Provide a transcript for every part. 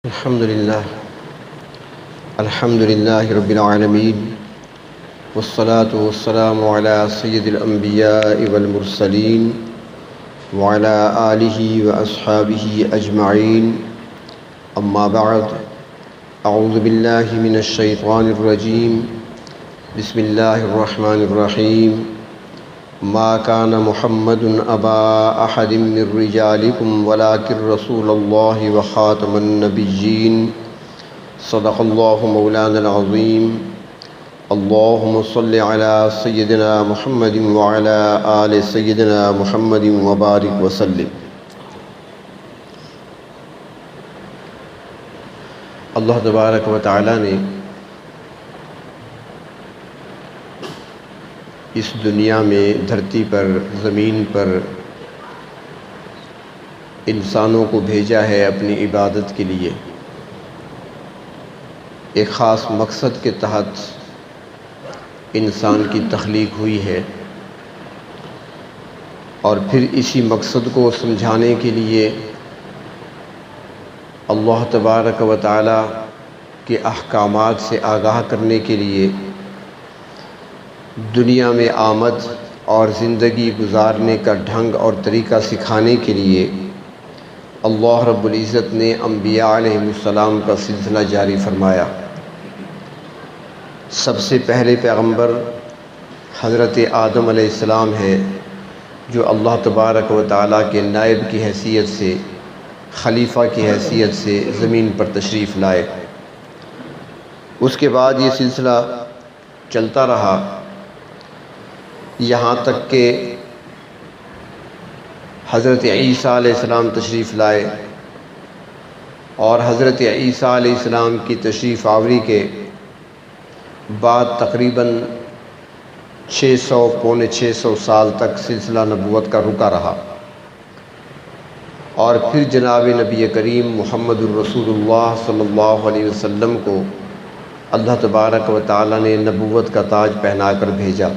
الحمد لله رب العالمين والصلاة والسلام على سيد الأنبياء والمرسلين وعلى آله وأصحابه أجمعين أما بعد أعوذ بالله من الشيطان الرجيم بسم الله الرحمن الرحيم ما كان محمد أبا أحد من رجالكم ولكن رسول الله وخاتم النبيين صدق الله مولانا العظيم اللهم صل على سيدنا محمد وعلى آل سيدنا محمد وبارك وسلم۔ اللہ تبارک و تعالی نے اس دنیا میں دھرتی پر زمین پر انسانوں کو بھیجا ہے اپنی عبادت کے لیے، ایک خاص مقصد کے تحت انسان کی تخلیق ہوئی ہے، اور پھر اسی مقصد کو سمجھانے کے لیے اللہ تبارک و تعالی کے احکامات سے آگاہ کرنے کے لیے دنیا میں آمد اور زندگی گزارنے کا ڈھنگ اور طریقہ سکھانے کے لیے اللہ رب العزت نے انبیاء علیہ السلام کا سلسلہ جاری فرمایا۔ سب سے پہلے پیغمبر حضرت آدم علیہ السلام ہیں، جو اللہ تبارک و تعالیٰ کے نائب کی حیثیت سے، خلیفہ کی حیثیت سے زمین پر تشریف لائے۔ اس کے بعد یہ سلسلہ چلتا رہا یہاں تک کہ حضرت عیسیٰ علیہ السلام تشریف لائے، اور حضرت عیسیٰ علیہ السلام کی تشریف آوری کے بعد تقریباً پونے 600 سال تک سلسلہ نبوت کا رکا رہا، اور پھر جناب نبی کریم محمد الرسول اللہ صلی اللہ علیہ وسلم کو اللہ تبارک و تعالی نے نبوت کا تاج پہنا کر بھیجا۔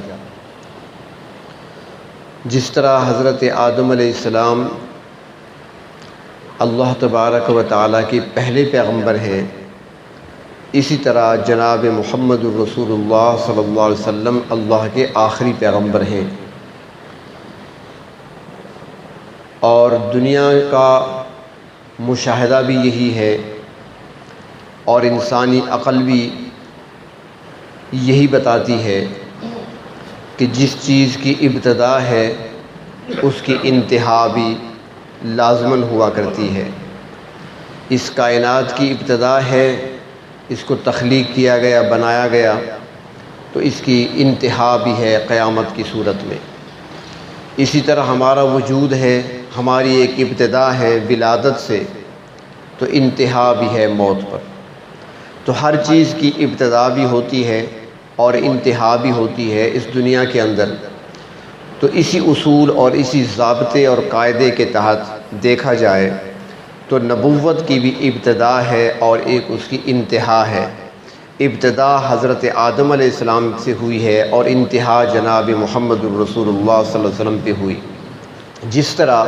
جس طرح حضرت آدم علیہ السلام اللہ تبارک و تعالیٰ کے پہلے پیغمبر ہیں، اسی طرح جناب محمد الرسول اللہ صلی اللہ علیہ وسلم اللہ کے آخری پیغمبر ہیں، اور دنیا کا مشاہدہ بھی یہی ہے، اور انسانی عقل بھی یہی بتاتی ہے کہ جس چیز کی ابتدا ہے اس کی انتہا بھی لازماً ہوا کرتی ہے۔ اس کائنات کی ابتدا ہے، اس کو تخلیق کیا گیا، بنایا گیا، تو اس کی انتہا بھی ہے قیامت کی صورت میں۔ اسی طرح ہمارا وجود ہے، ہماری ایک ابتدا ہے ولادت سے، تو انتہا بھی ہے موت پر۔ تو ہر چیز کی ابتدا بھی ہوتی ہے اور انتہا بھی ہوتی ہے اس دنیا کے اندر۔ تو اسی اصول اور اسی ضابطے اور قاعدے کے تحت دیکھا جائے تو نبوت کی بھی ابتدا ہے اور ایک اس کی انتہا ہے۔ ابتدا حضرت آدم علیہ السلام سے ہوئی ہے اور انتہا جناب محمد الرسول اللہ صلی اللہ علیہ وسلم پہ ہوئی۔ جس طرح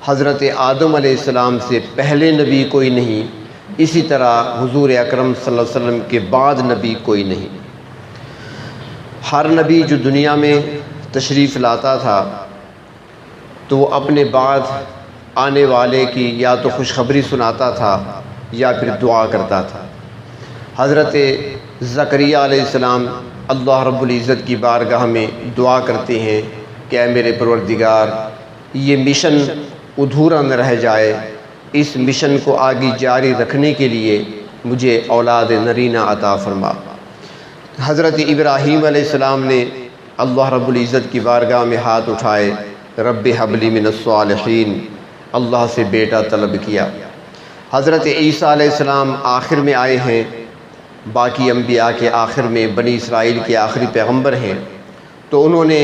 حضرت آدم علیہ السلام سے پہلے نبی کوئی نہیں، اسی طرح حضور اکرم صلی اللہ علیہ وسلم کے بعد نبی کوئی نہیں۔ ہر نبی جو دنیا میں تشریف لاتا تھا تو وہ اپنے بعد آنے والے کی یا تو خوشخبری سناتا تھا یا پھر دعا کرتا تھا۔ حضرت زکریہ علیہ السلام اللہ رب العزت کی بارگاہ میں دعا کرتے ہیں کہ اے میرے پروردگار، یہ مشن ادھورا نہ رہ جائے، اس مشن کو آگے جاری رکھنے کے لیے مجھے اولاد نرینہ عطا فرما۔ حضرت ابراہیم علیہ السلام نے اللہ رب العزت کی بارگاہ میں ہاتھ اٹھائے، رب حب لی من الصالحین، اللہ سے بیٹا طلب کیا۔ حضرت عیسیٰ علیہ السلام آخر میں آئے ہیں، باقی انبیاء کے آخر میں، بنی اسرائیل کے آخری پیغمبر ہیں، تو انہوں نے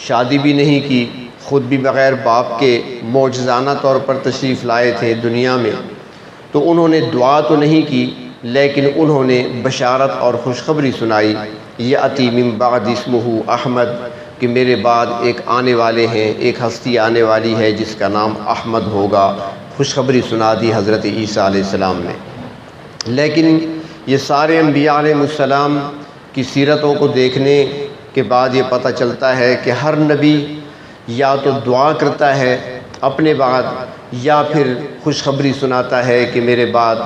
شادی بھی نہیں کی، خود بھی بغیر باپ کے معجزانہ طور پر تشریف لائے تھے دنیا میں، تو انہوں نے دعا تو نہیں کی لیکن انہوں نے بشارت اور خوشخبری سنائی، یأتی من بعد اسمہ احمد، کہ میرے بعد ایک آنے والے ہیں، ایک ہستی آنے والی ہے جس کا نام احمد ہوگا، خوشخبری سنا دی حضرت عیسیٰ علیہ السلام نے۔ لیکن یہ سارے انبیاء علیہ السلام کی سیرتوں کو دیکھنے کے بعد یہ پتہ چلتا ہے کہ ہر نبی یا تو دعا کرتا ہے اپنے بعد، یا پھر خوشخبری سناتا ہے کہ میرے بعد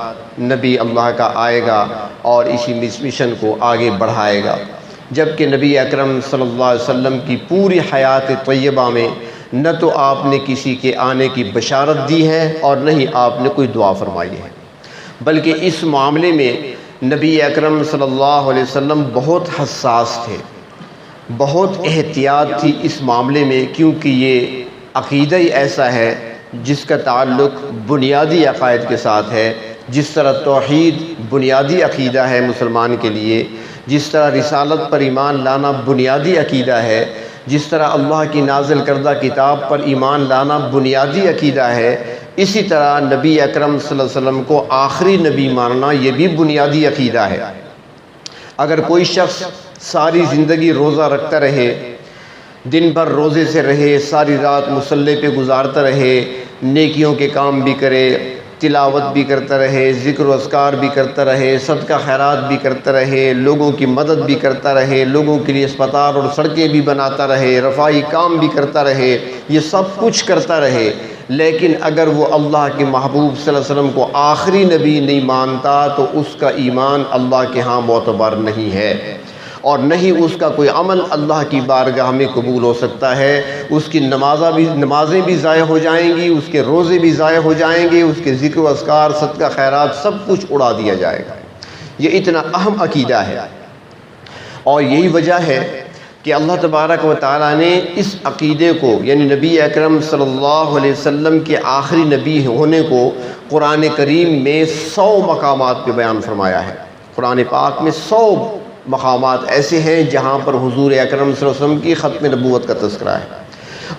نبی اللہ کا آئے گا اور اسی مشن کو آگے بڑھائے گا۔ جبکہ نبی اکرم صلی اللہ علیہ وسلم کی پوری حیات طیبہ میں نہ تو آپ نے کسی کے آنے کی بشارت دی ہے اور نہ ہی آپ نے کوئی دعا فرمائی ہے، بلکہ اس معاملے میں نبی اکرم صلی اللہ علیہ وسلم بہت حساس تھے، بہت احتیاط تھی اس معاملے میں، کیونکہ یہ عقیدہ ہی ایسا ہے جس کا تعلق بنیادی عقائد کے ساتھ ہے۔ جس طرح توحید بنیادی عقیدہ ہے مسلمان کے لیے، جس طرح رسالت پر ایمان لانا بنیادی عقیدہ ہے، جس طرح اللہ کی نازل کردہ کتاب پر ایمان لانا بنیادی عقیدہ ہے، اسی طرح نبی اکرم صلی اللہ علیہ وسلم کو آخری نبی ماننا یہ بھی بنیادی عقیدہ ہے۔ اگر کوئی شخص ساری زندگی روزہ رکھتا رہے، دن بھر روزے سے رہے، ساری رات مصلی پہ گزارتا رہے، نیکیوں کے کام بھی کرے، تلاوت بھی کرتا رہے، ذکر و اذکار بھی کرتا رہے، صدقہ خیرات بھی کرتا رہے، لوگوں کی مدد بھی کرتا رہے، لوگوں کے لیے اسپتال اور سڑکیں بھی بناتا رہے، رفاہی کام بھی کرتا رہے، یہ سب کچھ کرتا رہے، لیکن اگر وہ اللہ کے محبوب صلی اللہ علیہ وسلم کو آخری نبی نہیں مانتا تو اس کا ایمان اللہ کے ہاں معتبر نہیں ہے، اور نہ ہی اس کا کوئی عمل اللہ کی بارگاہ میں قبول ہو سکتا ہے۔ اس کی نمازیں بھی ضائع ہو جائیں گی، اس کے روزے بھی ضائع ہو جائیں گے، اس کے ذکر و اذکار، صدقہ خیرات سب کچھ اڑا دیا جائے گا۔ یہ اتنا اہم عقیدہ ہے، اور یہی وجہ ہے کہ اللہ تبارک و تعالیٰ نے اس عقیدے کو، یعنی نبی اکرم صلی اللہ علیہ وسلم کے آخری نبی ہونے کو قرآن کریم میں 100 مقامات پہ بیان فرمایا ہے۔ قرآن پاک میں 100 مقامات ایسے ہیں جہاں پر حضور اکرم صلی اللہ علیہ وسلم کی ختم نبوت کا تذکرہ ہے،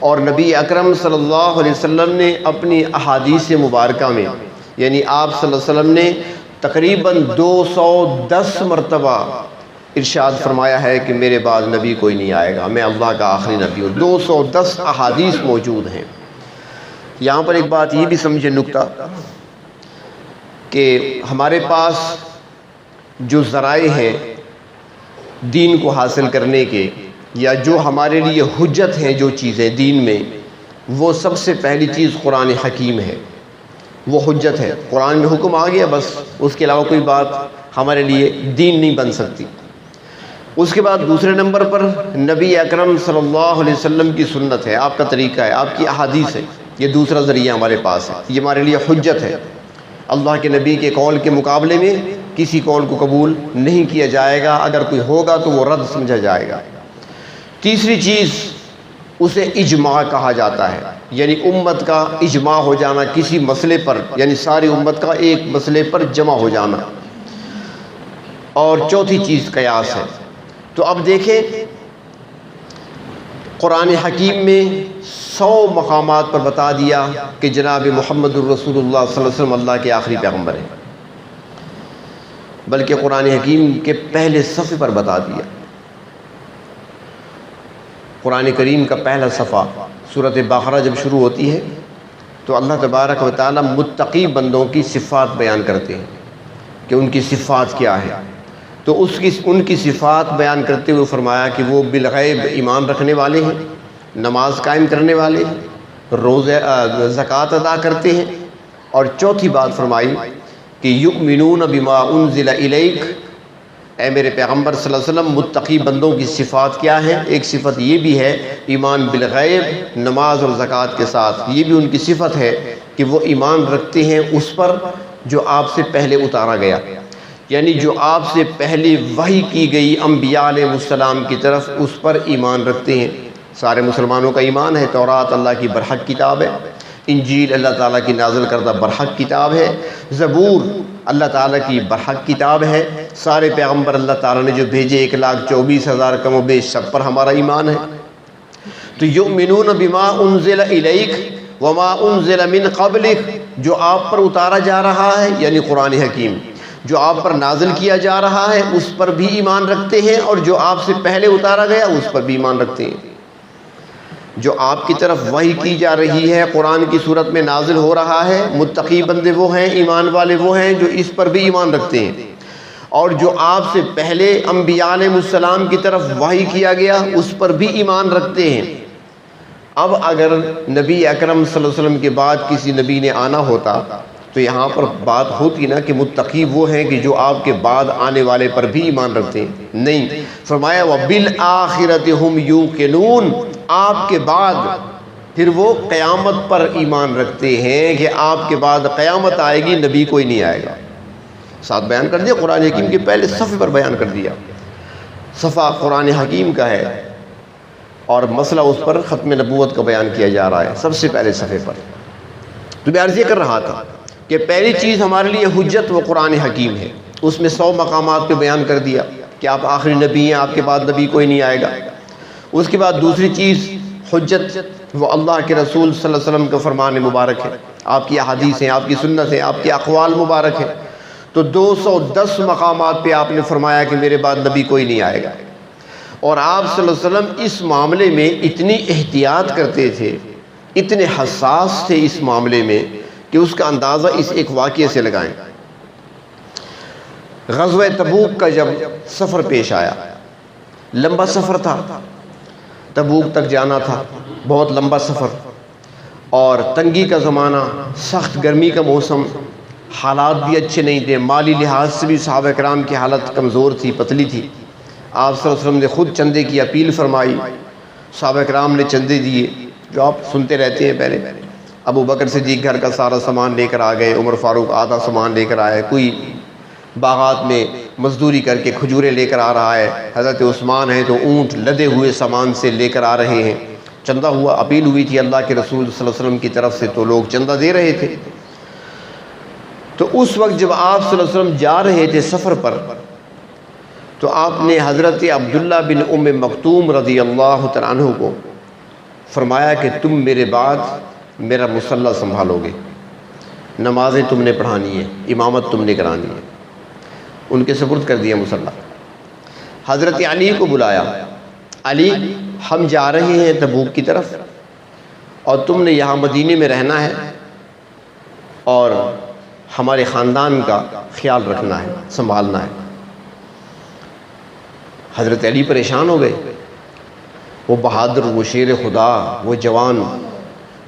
اور نبی اکرم صلی اللہ علیہ وسلم نے اپنی احادیث مبارکہ میں، یعنی آپ صلی اللہ علیہ وسلم نے تقریباً 210 مرتبہ ارشاد فرمایا ہے کہ میرے بعد نبی کوئی نہیں آئے گا، میں اللہ کا آخری نبی ہوں۔ 210 احادیث موجود ہیں۔ یہاں پر ایک بات یہ بھی سمجھے نکتہ کہ ہمارے پاس جو ذرائع ہیں دین کو حاصل کرنے کے، یا جو ہمارے لیے حجت ہیں جو چیزیں دین میں، وہ سب سے پہلی چیز قرآن حکیم ہے، وہ حجت ہے۔ قرآن میں حکم آ گیا، بس اس کے علاوہ کوئی بات ہمارے لیے دین نہیں بن سکتی۔ اس کے بعد دوسرے نمبر پر نبی اکرم صلی اللہ علیہ وسلم کی سنت ہے، آپ کا طریقہ ہے، آپ کی احادیث ہے، یہ دوسرا ذریعہ ہمارے پاس ہے، یہ ہمارے لیے حجت ہے۔ اللہ کے نبی کے قول کے مقابلے میں کسی قول کو قبول نہیں کیا جائے گا، اگر کوئی ہوگا تو وہ رد سمجھا جائے گا۔ تیسری چیز اسے اجماع کہا جاتا ہے، یعنی امت کا اجماع ہو جانا کسی مسئلے پر، یعنی ساری امت کا ایک مسئلے پر جمع ہو جانا۔ اور چوتھی چیز قیاس ہے۔ تو اب دیکھیں قرآن حکیم میں 100 مقامات پر بتا دیا کہ جناب محمد الرسول اللہ صلی اللہ علیہ وسلم اللہ کے آخری پیغمبر ہیں، بلکہ قرآن حکیم کے پہلے صفحے پر بتا دیا۔ قرآن کریم کا پہلا صفحہ سورۃ بقرہ جب شروع ہوتی ہے تو اللہ تبارک و تعالیٰ متقی بندوں کی صفات بیان کرتے ہیں کہ ان کی صفات کیا ہے۔ تو ان کی صفات بیان کرتے ہوئے فرمایا کہ وہ بالغیب ایمان رکھنے والے ہیں، نماز قائم کرنے والے ہیں، روزے زکوٰۃ ادا کرتے ہیں، اور چوتھی بات فرمائی کہ یؤمنون بما انزل الیک، اے میرے پیغمبر صلی اللہ علیہ وسلم متقی بندوں کی صفات کیا ہیں؟ ایک صفت یہ بھی ہے ایمان بالغیب، نماز اور زکوٰۃ کے ساتھ، یہ بھی ان کی صفت ہے کہ وہ ایمان رکھتے ہیں اس پر جو آپ سے پہلے اتارا گیا، یعنی جو آپ سے پہلے وحی کی گئی انبیاء علیہ السلام کی طرف، اس پر ایمان رکھتے ہیں۔ سارے مسلمانوں کا ایمان ہے، تورات اللہ کی برحق کتاب ہے، انجیل اللہ تعالیٰ کی نازل کردہ برحق کتاب ہے، زبور اللہ تعالیٰ کی برحق کتاب ہے، سارے پیغمبر اللہ تعالیٰ نے جو بھیجے 1,24,000 کم و بیش سب پر ہمارا ایمان ہے۔ تو یؤمنون بما انزل الیک وما انزل من قبلک، جو آپ پر اتارا جا رہا ہے یعنی قرآن حکیم، جو آپ پر نازل کیا جا رہا ہے اس پر بھی ایمان رکھتے ہیں، اور جو آپ سے پہلے اتارا گیا اس پر بھی ایمان رکھتے ہیں۔ جو آپ کی طرف وحی کی جا رہی ہے، قرآن کی صورت میں نازل ہو رہا ہے، متقی بندے وہ ہیں، ایمان والے وہ ہیں جو اس پر بھی ایمان رکھتے ہیں، اور جو آپ سے پہلے انبیاء علیہ السلام کی طرف وحی کیا گیا اس پر بھی ایمان رکھتے ہیں۔ اب اگر نبی اکرم صلی اللہ علیہ وسلم کے بعد کسی نبی نے آنا ہوتا تو یہاں پر بات ہوتی نا کہ متقی وہ ہیں کہ جو آپ کے بعد آنے والے پر بھی ایمان رکھتے ہیں، نہیں، فرمایا وَبِالْآخِرَةِ هُمْ يُوقِنُونَ، آپ کے بعد پھر وہ قیامت پر ایمان رکھتے ہیں کہ آپ کے بعد قیامت آئے گی، نبی کوئی نہیں آئے گا۔ ساتھ بیان کر دیا، قرآن حکیم کے پہلے صفحے پر بیان کر دیا، صفحہ قرآن حکیم کا ہے اور مسئلہ اس پر ختم نبوت کا بیان کیا جا رہا ہے سب سے پہلے صفحے پر۔ تو میں عرض یہ کر رہا تھا کہ پہلی چیز ہمارے لیے حجت وہ قرآن حکیم ہے، اس میں 100 مقامات پہ بیان کر دیا کہ آپ آخری نبی ہیں، آپ کے بعد نبی کوئی نہیں آئے گا۔ اس کے بعد دوسری چیز حجت وہ اللہ کے رسول صلی اللہ علیہ وسلم کا فرمان مبارک ہے، آپ کی احادیث ہیں، آپ کی سنت ہیں، آپ کے اقوال مبارک ہیں۔ تو 210 مقامات پہ آپ نے فرمایا کہ میرے بعد نبی کوئی نہیں آئے گا، اور آپ صلی اللہ علیہ وسلم اس معاملے میں اتنی احتیاط کرتے تھے، اتنے حساس تھے اس معاملے میں کہ اس کا اندازہ اس ایک واقعے سے لگائیں۔ غزوہ تبوک کا جب سفر پیش آیا، لمبا سفر تھا، تبوک تک جانا تھا، بہت لمبا سفر، اور تنگی کا زمانہ، سخت گرمی کا موسم، حالات بھی اچھے نہیں تھے، مالی لحاظ سے بھی صحابہ کرام کی حالت کمزور تھی، پتلی تھی۔ آپ صلی اللہ علیہ وسلم نے خود چندے کی اپیل فرمائی، صحابہ کرام نے چندے دیے، جو آپ سنتے رہتے ہیں۔ پہلے ابو بکر صدیق گھر کا سارا سامان لے کر آ گئے، عمر فاروق آدھا سامان لے کر آئے، کوئی باغات میں مزدوری کر کے کھجورے لے کر آ رہا ہے، حضرت عثمان ہیں تو اونٹ لدے ہوئے سامان سے لے کر آ رہے ہیں۔ چندہ ہوا، اپیل ہوئی تھی اللہ کے رسول صلی اللہ علیہ وسلم کی طرف سے، تو لوگ چندہ دے رہے تھے۔ تو اس وقت جب آپ صلی اللہ علیہ وسلم جا رہے تھے سفر پر، تو آپ نے حضرت عبداللہ بن ام مکتوم رضی اللہ تعالیٰ عنہ کو فرمایا کہ تم میرے بعد میرا مصلی سنبھالو گے، نمازیں تم نے پڑھانی ہے، امامت تم نے کرانی ہے۔ ان کے سپرد کر دیا مصلی۔ حضرت علی کو بلایا، علی ہم جا رہے ہیں تبوک کی طرف، اور تم نے یہاں مدینے میں رہنا ہے اور ہمارے خاندان کا خیال رکھنا ہے، سنبھالنا ہے۔ حضرت علی پریشان ہو گئے، وہ بہادر، وہ شیر خدا، وہ جوان،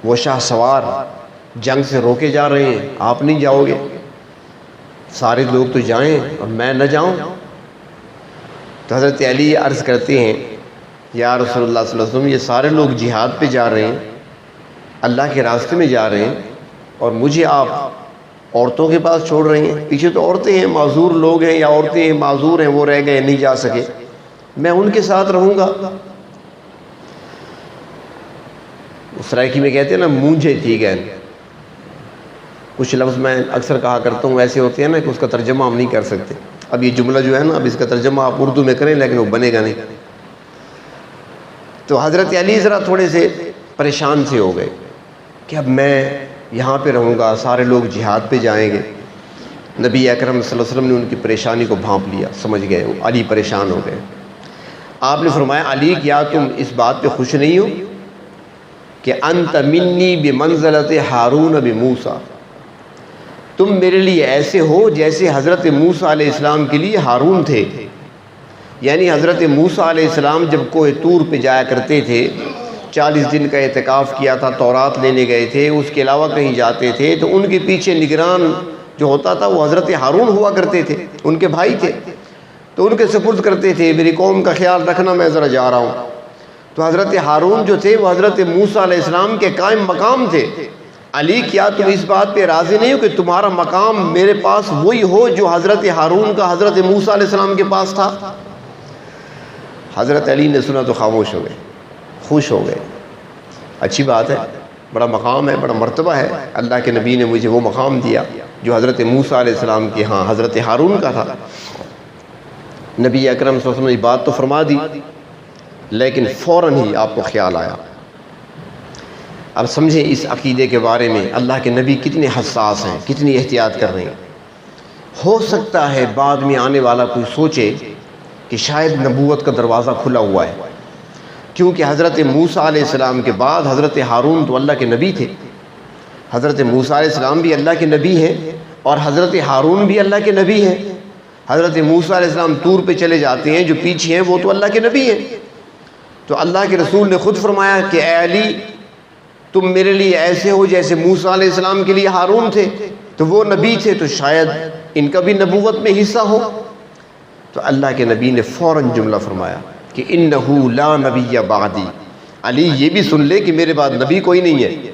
وہ شاہ سوار جنگ سے روکے جا رہے ہیں، آپ نہیں جاؤ گے؟ سارے لوگ تو جائیں اور میں نہ جاؤں؟ تو حضرت علی عرض کرتے ہیں، یا رسول اللہ صلی اللہ علیہ وسلم، یہ سارے لوگ جہاد پہ جا رہے ہیں، اللہ کے راستے میں جا رہے ہیں، اور مجھے آپ عورتوں کے پاس چھوڑ رہے ہیں؟ پیچھے تو عورتیں ہیں، معذور لوگ ہیں، یا عورتیں ہیں معذور ہیں، وہ رہ گئے، نہیں جا سکے، میں ان کے ساتھ رہوں گا؟ سرائکی میں کہتے ہیں نا، مونجھے تھی گئے۔ کچھ لفظ میں اکثر کہا کرتا ہوں ایسے ہوتے ہیں نا کہ اس کا ترجمہ ہم نہیں کر سکتے۔ اب یہ جملہ جو ہے نا، اب اس کا ترجمہ آپ اردو میں کریں لیکن وہ بنے گا نہیں۔ تو حضرت علی ذرا تھوڑے سے پریشان سے ہو گئے کہ اب میں یہاں پہ رہوں گا، سارے لوگ جہاد پہ جائیں گے۔ نبی اکرم صلی اللہ علیہ وسلم نے ان کی پریشانی کو بھانپ لیا، سمجھ گئے، علی پریشان ہو گئے۔ آپ نے فرمایا، علی کیا تم اس بات پہ خوش نہیں ہو کہ انت منی بمنزلت ہارون بموسیٰ، تم میرے لیے ایسے ہو جیسے حضرت موسیٰ علیہ السلام کے لیے ہارون تھے؟ یعنی حضرت موسیٰ علیہ السلام جب کوہ طور پہ جایا کرتے تھے، 40 دن کا اعتکاف کیا تھا، تورات لینے گئے تھے، اس کے علاوہ کہیں جاتے تھے تو ان کے پیچھے نگران جو ہوتا تھا وہ حضرت ہارون ہوا کرتے تھے، ان کے بھائی تھے، تو ان کے سپرد کرتے تھے، میری قوم کا خیال رکھنا، میں ذرا جا رہا ہوں۔ تو حضرت ہارون جو تھے وہ حضرت موسیٰ علیہ السلام کے قائم مقام تھے۔ علی کیا تم اس بات پہ راضی نہیں ہو کہ تمہارا مقام میرے پاس وہی ہو جو حضرت ہارون کا حضرت موسیٰ علیہ السلام کے پاس تھا؟ حضرت علی نے سنا تو خاموش ہو گئے، خوش ہو گئے، اچھی بات ہے، بڑا مقام ہے، بڑا مرتبہ ہے، اللہ کے نبی نے مجھے وہ مقام دیا جو حضرت موسیٰ علیہ السلام کے ہاں حضرت ہارون کا تھا۔ نبی اکرم صلی اللہ علیہ وسلم نے بات تو فرما دی، لیکن فوراً ہی آپ کو خیال آیا۔ اب سمجھیں اس عقیدے کے بارے میں اللہ کے نبی کتنے حساس ہیں، کتنی احتیاط کر رہے ہیں۔ ہو سکتا ہے بعد میں آنے والا کوئی سوچے کہ شاید نبوت کا دروازہ کھلا ہوا ہے، کیونکہ حضرت موسیٰ علیہ السلام کے بعد حضرت ہارون تو اللہ کے نبی تھے. حضرت موسیٰ علیہ السلام بھی اللہ کے نبی ہیں اور حضرت ہارون بھی اللہ کے نبی ہیں. حضرت موسیٰ علیہ السلام طور پہ چلے جاتے ہیں، جو پیچھے ہیں وہ تو اللہ کے نبی ہیں. تو اللہ کے رسول نے خود فرمایا کہ اے علی تم میرے لیے ایسے ہو جیسے موسیٰ علیہ السلام کے لیے ہارون تھے. تو وہ نبی تھے تو شاید ان کا بھی نبوت میں حصہ ہو. تو اللہ کے نبی نے فوراً جملہ فرمایا کہ انہو لا نبی بعدی، علی یہ بھی سن لے کہ میرے بعد نبی کوئی نہیں ہے.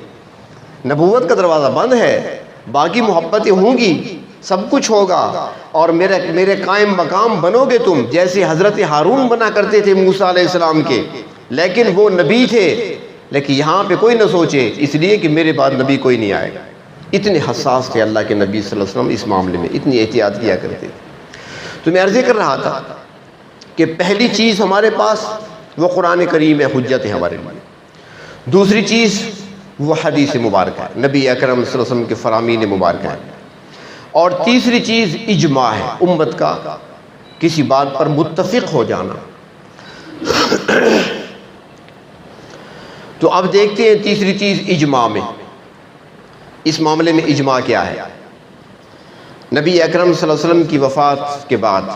نبوت کا دروازہ بند ہے، باقی محبتیں ہوں گی، سب کچھ ہوگا، اور میرے قائم مقام بنو گے تم جیسے حضرت ہارون بنا کرتے تھے موسیٰ علیہ السلام کے. لیکن وہ نبی تھے، لیکن یہاں پہ کوئی نہ سوچے اس لیے کہ میرے بعد نبی کوئی نہیں آئے گا. اتنے حساس تھے اللہ کے نبی صلی اللہ علیہ وسلم اس معاملے میں، اتنی احتیاط کیا کرتے. تو میں عرض کر رہا تھا کہ پہلی چیز ہمارے پاس وہ قرآن کریم ہے، حجت ہے ہمارے لیے. دوسری چیز وہ حدیث مبارکہ ہے، نبی اکرم صلی اللہ علیہ وسلم کے فرامین مبارکہ ہے. اور تیسری چیز اجماع ہے، امت کا کسی بات پر متفق ہو جانا. تو اب دیکھتے ہیں تیسری چیز اجماع میں. اس معاملے میں اجماع کیا ہے؟ نبی اکرم صلی اللہ علیہ وسلم کی وفات کے بعد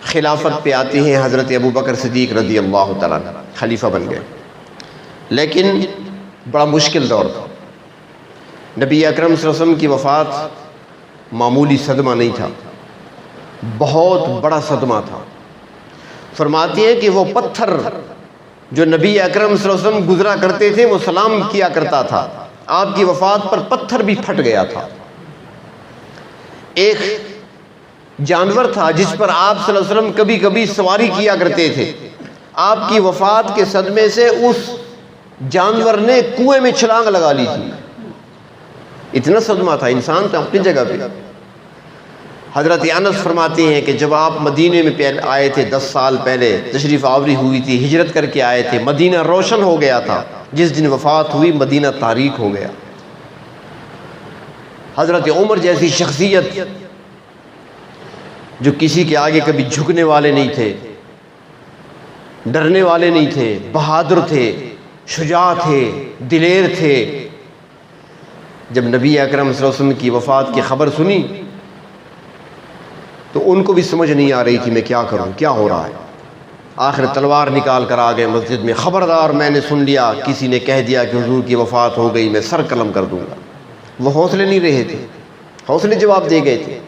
خلافت پہ آتے ہیں حضرت ابو بکر صدیق رضی اللہ تعالیٰ عنہ، خلیفہ بن گئے. لیکن بڑا مشکل دور تھا. نبی اکرم صلی اللہ علیہ وسلم کی وفات معمولی صدمہ نہیں تھا، بہت بڑا صدمہ تھا. فرماتے ہیں کہ وہ پتھر جو نبی اکرم صلی اللہ علیہ وسلم گزرا کرتے تھے وہ سلام کیا کرتا تھا، آپ کی وفات پر پتھر بھی پھٹ گیا تھا. ایک جانور تھا جس پر آپ صلی اللہ علیہ وسلم کبھی کبھی سواری کیا کرتے تھے، آپ کی وفات کے صدمے سے اس جانور نے کنویں میں چھلانگ لگا لی تھی. اتنا صدمہ تھا. انسان تو اپنی جگہ پہ. حضرت انس فرماتے ہیں کہ جب آپ مدینے میں آئے تھے 10 سال پہلے تشریف آوری ہوئی تھی، ہجرت کر کے آئے تھے، مدینہ روشن ہو گیا تھا. جس دن وفات ہوئی مدینہ تاریک ہو گیا. حضرت عمر جیسی شخصیت جو کسی کے آگے کبھی جھکنے والے نہیں تھے، ڈرنے والے نہیں تھے، بہادر تھے، شجاع تھے، دلیر تھے، جب نبی اکرم صلی اللہ علیہ وسلم کی وفات کی خبر سنی تو ان کو بھی سمجھ نہیں آ رہی تھی میں کیا کروں، کیا ہو رہا ہے. آخر تلوار نکال کر آ گئے مسجد میں، خبردار میں نے سن لیا کسی نے کہہ دیا کہ حضور کی وفات ہو گئی، میں سر قلم کر دوں گا. وہ حوصلے نہیں رہے تھے، حوصلے جواب دے گئے تھے.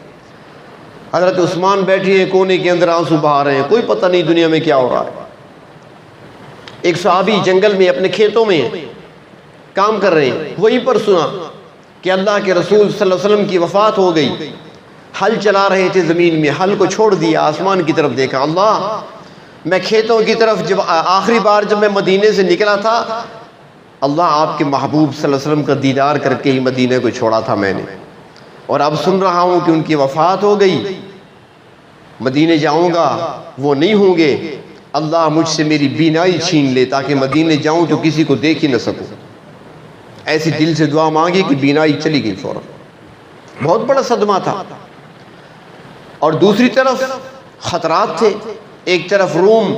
حضرت عثمان بیٹھے ہیں کونے کے اندر آنسو بہا رہے ہیں، کوئی پتہ نہیں دنیا میں کیا ہو رہا ہے. ایک صحابی جنگل میں اپنے کھیتوں میں کام کر رہے ہیں، وہیں پر سنا کہ اللہ کے رسول صلی اللہ علیہ وسلم کی وفات ہو گئی. ہل چلا رہے تھے زمین میں، ہل کو چھوڑ دیا، آسمان کی طرف دیکھا، اللہ میں کھیتوں کی طرف جب آخری بار جب میں مدینے سے نکلا تھا، اللہ آپ کے محبوب صلی اللہ علیہ وسلم کا دیدار کر کے ہی مدینے کو چھوڑا تھا میں نے، اور اب سن رہا ہوں کہ ان کی وفات ہو گئی. مدینے جاؤں گا وہ نہیں ہوں گے، اللہ مجھ سے میری بینائی چھین لے تاکہ مدینے جاؤں تو کسی کو دیکھ ہی نہ سکوں. ایسی دل سے دعا مانگی کہ بینائی چلی گئی فوراً. بہت بڑا صدمہ تھا. اور دوسری طرف خطرات تھے. ایک طرف روم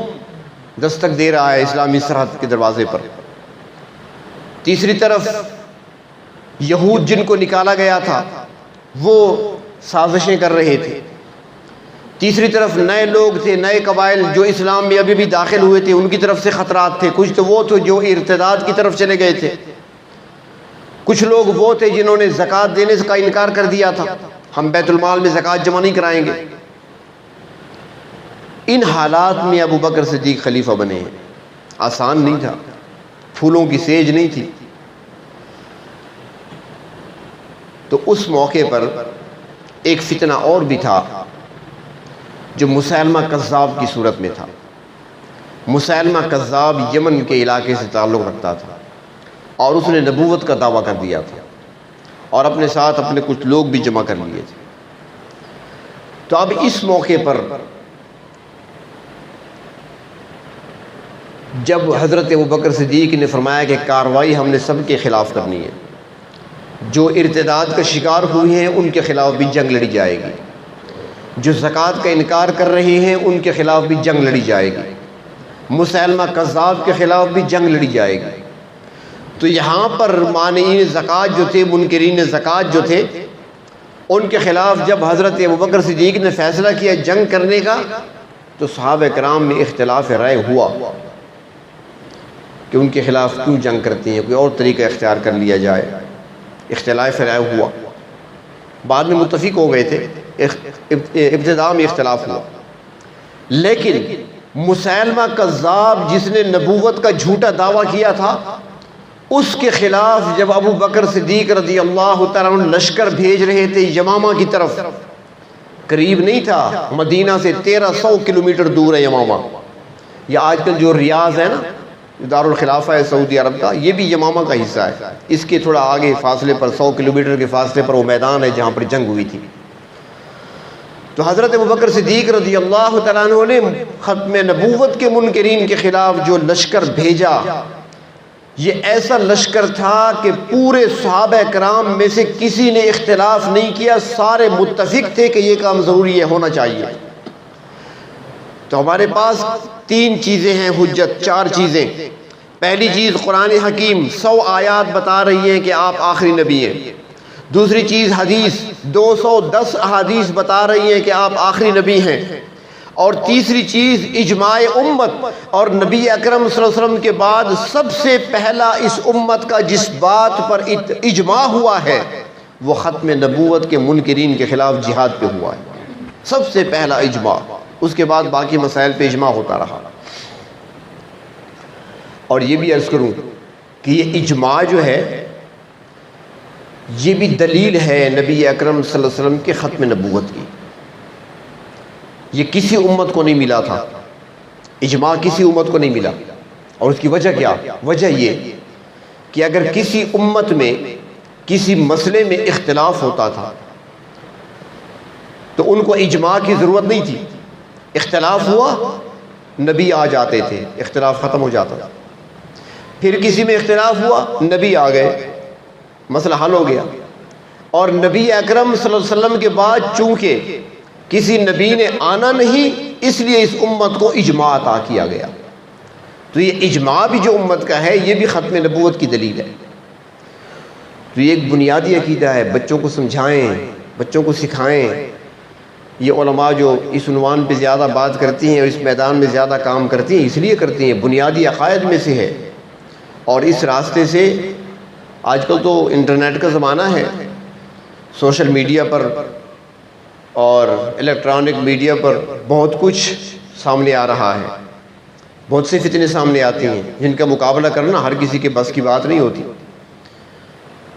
دستک دے رہا ہے اسلامی سرحد کے دروازے پر، تیسری طرف یہود جن کو نکالا گیا تھا وہ سازشیں کر رہے تھے، تیسری طرف نئے لوگ تھے، نئے قبائل جو اسلام میں ابھی بھی داخل ہوئے تھے، ان کی طرف سے خطرات تھے. کچھ تو وہ تھے جو ارتداد کی طرف چلے گئے تھے، کچھ لوگ وہ تھے جنہوں نے زکوٰۃ دینے کا انکار کر دیا تھا، ہم بیت المال میں زکوٰۃ جمع نہیں کرائیں گے. ان حالات میں ابو بکر صدیق خلیفہ بنے ہیں. آسان نہیں تھا، پھولوں کی سیج نہیں تھی. تو اس موقع پر ایک فتنہ اور بھی تھا جو مسیلمہ کذاب کی صورت میں تھا. مسیلمہ کذاب یمن کے علاقے سے تعلق رکھتا تھا اور اس نے نبوت کا دعویٰ کر دیا تھا اور اپنے ساتھ اپنے کچھ لوگ بھی جمع کر لیے تھے. تو اب اس موقع پر جب حضرت ابوبکر صدیق نے فرمایا کہ کارروائی ہم نے سب کے خلاف کرنی ہے، جو ارتداد کا شکار ہوئے ہیں ان کے خلاف بھی جنگ لڑی جائے گی، جو زکوٰۃ کا انکار کر رہے ہیں ان کے خلاف بھی جنگ لڑی جائے گی، مسیلمہ کذاب کے خلاف بھی جنگ لڑی جائے گی۔ تو یہاں پر مانعین زکوٰۃ جو تھے، منکرین زکوٰۃ جو تھے، ان کے خلاف جب حضرت ابوبکر صدیق نے فیصلہ کیا جنگ کرنے کا، تو صحابہ کرام میں اختلاف رائے ہوا کہ ان کے خلاف کیوں جنگ کرتی ہیں، کوئی اور طریقہ اختیار کر لیا جائے۔ اختلاف رائے ہوا، بعد میں متفق ہو گئے تھے، ابتداء میں اختلاف ہوا۔ لیکن مسیلمہ کذاب جس نے نبوت کا جھوٹا دعویٰ کیا تھا، اس کے خلاف جب ابو بکر صدیق رضی اللہ تعالیٰ عنہ لشکر بھیج رہے تھے یمامہ کی طرف، قریب نہیں تھا، مدینہ سے 1300 کلومیٹر دور ہے یمامہ۔ یہ آج کل جو ریاض ہے نا، دارالخلافہ ہے سعودی عرب کا، یہ بھی یمامہ کا حصہ ہے۔ اس کے تھوڑا آگے فاصلے پر 100 کلومیٹر کے فاصلے پر وہ میدان ہے جہاں پر جنگ ہوئی تھی۔ تو حضرت ابوبکر صدیق رضی اللہ تعالیٰ عنہ نے ختم نبوت کے منکرین کے خلاف جو لشکر بھیجا، یہ ایسا لشکر تھا کہ پورے صحابہ کرام میں سے کسی نے اختلاف نہیں کیا، سارے متفق تھے کہ یہ کام ضروری ہے، ہونا چاہیے۔ تو ہمارے پاس 3 چیزیں ہیں حجت، 4 چیزیں۔ پہلی چیز قرآن حکیم 100 آیات بتا رہی ہیں کہ آپ آخری نبی ہیں۔ دوسری چیز حدیث 210 احادیث بتا رہی ہیں کہ آپ آخری نبی ہیں۔ اور تیسری چیز اجماع امت، اور نبی اکرم صلی اللہ علیہ وسلم کے بعد سب سے پہلا اس امت کا جس بات پر اجماع ہوا ہے وہ ختم نبوت کے منکرین کے خلاف جہاد پہ ہوا ہے، سب سے پہلا اجماع۔ اس کے بعد باقی مسائل پہ اجماع ہوتا رہا۔ اور یہ بھی عرض کروں کہ یہ اجماع جو ہے یہ بھی دلیل ہے نبی اکرم صلی اللہ علیہ وسلم کے ختم نبوت کی۔ یہ کسی امت کو نہیں ملا تھا، اجماع کسی امت کو نہیں ملا۔ اور اس کی وجہ کیا؟ وجہ یہ کہ اگر کسی امت میں کسی مسئلے میں اختلاف ہوتا تھا تو ان کو اجماع کی ضرورت نہیں تھی۔ اختلاف ہوا، نبی آ جاتے تھے، اختلاف ختم ہو جاتا تھا۔ پھر کسی میں اختلاف ہوا، نبی آ گئے، مسئلہ حل ہو گیا۔ اور نبی اکرم صلی اللہ علیہ وسلم کے بعد چونکہ کسی نبی نے آنا نہیں، اس لیے اس امت کو اجماع عطا کیا گیا۔ تو یہ اجماع بھی جو امت کا ہے یہ بھی ختم نبوت کی دلیل ہے۔ تو یہ ایک بنیادی عقیدہ ہے، بچوں کو سمجھائیں، بچوں کو سکھائیں۔ یہ علماء جو اس عنوان پہ زیادہ بات کرتی ہیں اور اس میدان میں زیادہ کام کرتی ہیں، اس لیے کرتی ہیں، بنیادی عقائد میں سے ہے۔ اور اس راستے سے آج کل تو انٹرنیٹ کا زمانہ ہے، سوشل میڈیا پر اور الیکٹرانک میڈیا پر بہت کچھ سامنے آ رہا ہے، بہت سے فتنے سامنے آتی ہیں جن کا مقابلہ کرنا ہر کسی کے بس کی بات نہیں ہوتی۔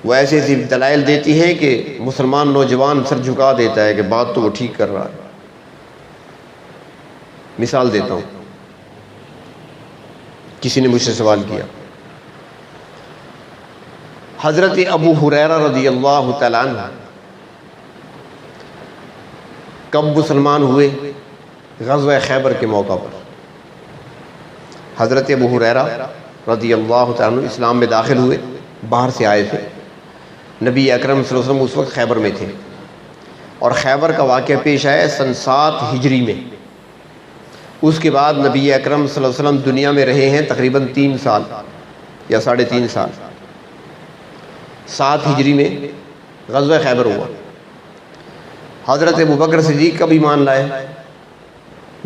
وہ ایسے ایسی دلائل دیتی ہیں کہ مسلمان نوجوان سر جھکا دیتا ہے کہ بات تو وہ ٹھیک کر رہا ہے۔ مثال دیتا ہوں، کسی نے مجھ سے سوال کیا، حضرت ابو ہریرہ رضی اللہ تعالیٰ عنہ کب مسلمان ہوئے؟ غزوہ خیبر کے موقع پر حضرت ابو ہریرہ رضی اللہ تعالیٰ عنہ اسلام میں داخل ہوئے، باہر سے آئے تھے۔ نبی اکرم صلی اللہ علیہ وسلم اس وقت خیبر میں تھے، اور خیبر کا واقعہ پیش آیا سن 7 ہجری میں۔ اس کے بعد نبی اکرم صلی اللہ علیہ وسلم دنیا میں رہے ہیں تقریباً 3 سال یا 3.5 سال۔ 7 ہجری میں غزوہ خیبر ہوا۔ حضرت ابوبکر صدیق کا بھی ایمان لائے۔